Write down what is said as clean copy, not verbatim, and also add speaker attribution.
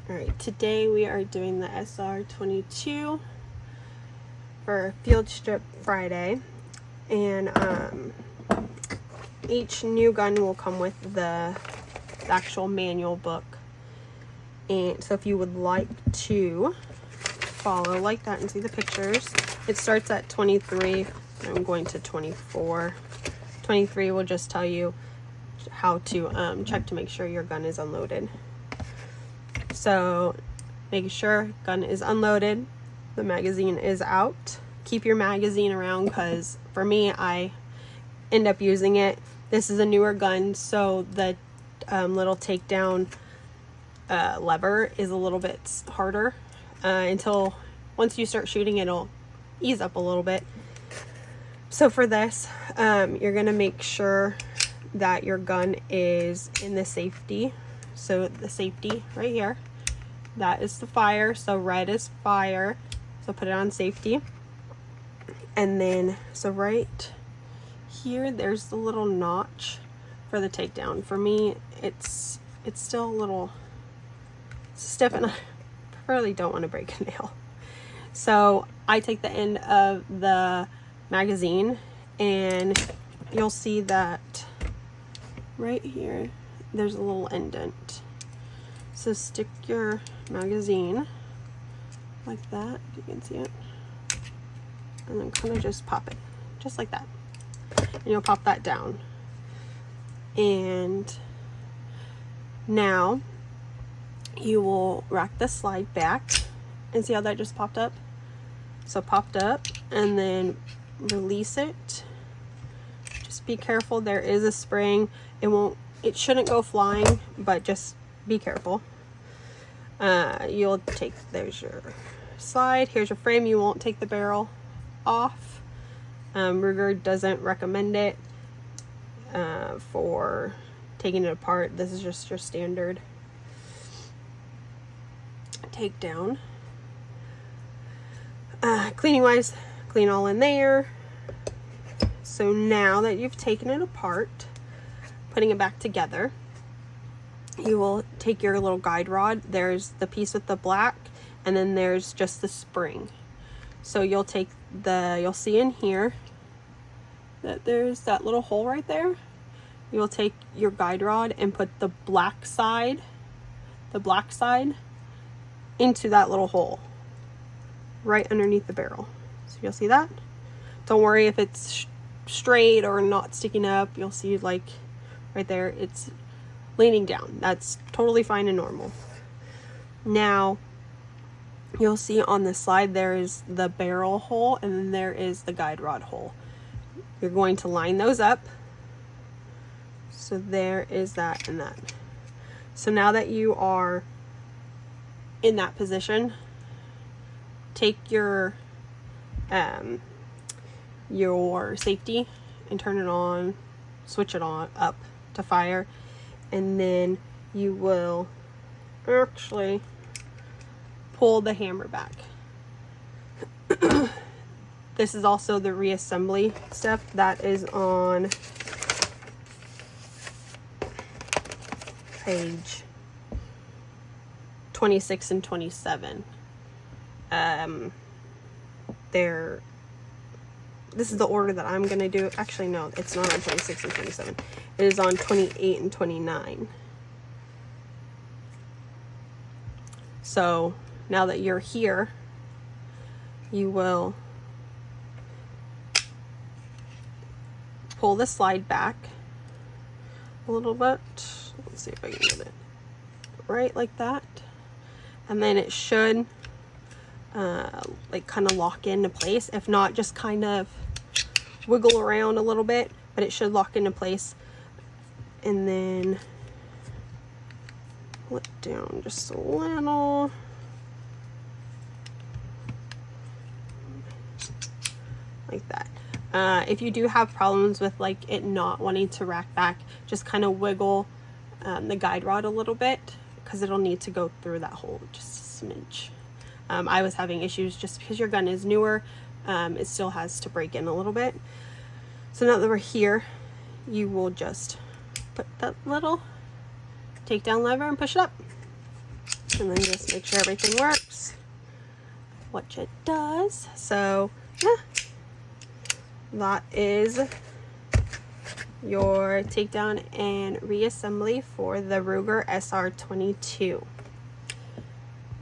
Speaker 1: Alright, today we are doing the SR22 for Field Strip Friday, and each new gun will come with the actual manual book. And so if you would like to follow like that and see the pictures, it starts at 23. I'm going to 24. 23 will just tell you how to check to make sure your gun is unloaded. So making sure gun is unloaded, the magazine is out. Keep your magazine around, because for me, I end up using it. This is a newer gun, so the little takedown lever is a little bit harder until once you start shooting, it'll ease up a little bit. So for this, you're gonna make sure that your gun is in the safety. So the safety right here, that is the fire. So red is fire. So put it on safety. And then, so right here, there's the little notch for the takedown. For me, it's still a little stiff, and I really don't want to break a nail. So I take the end of the magazine, and you'll see that right here, there's a little indent. So stick your magazine like that, if you can see it, and then kind of just pop it, just like that. And you'll pop that down. And now you will rack the slide back, and see how that just popped up? So popped up, and then release it. Just be careful, there is a spring. It shouldn't go flying, but just be careful. You'll take, there's your slide, here's your frame. You won't take the barrel off. Ruger doesn't recommend it for taking it apart. This is just your standard takedown. Cleaning wise, clean all in there. So now that you've taken it apart, putting it back together, you will take your little guide rod. There's the piece with the black, and then there's just the spring. So you'll take you'll see in here that there's that little hole right there. You'll take your guide rod and put the black side into that little hole right underneath the barrel. So you'll see that. Don't worry if it's straight or not sticking up. You'll see, like right there, it's leaning down. That's totally fine and normal. Now you'll see on the slide there is the barrel hole, and then there is the guide rod hole. You're going to line those up. So there is that and that. So now that you are in that position, take your safety and turn it on, switch it on up to fire, and then you will actually pull the hammer back. This is also the reassembly step that is on page 26 and 27. This is the order that I'm gonna do. Actually, no, it's not on 26 and 27. It is on 28 and 29. So now that you're here, you will pull the slide back a little bit. Let's see if I can get it right like that. And then it should like kind of lock into place. If not, just kind of wiggle around a little bit, but it should lock into place. And then pull it down just a little. Like that. If you do have problems with like it not wanting to rack back, just kind of wiggle the guide rod a little bit, because it'll need to go through that hole just a smidge. I was having issues just because your gun is newer. It still has to break in a little bit. So now that we're here, you will just put that little takedown lever and push it up. and then just make sure everything works, which it does. So yeah, that is your takedown and reassembly for the Ruger SR22.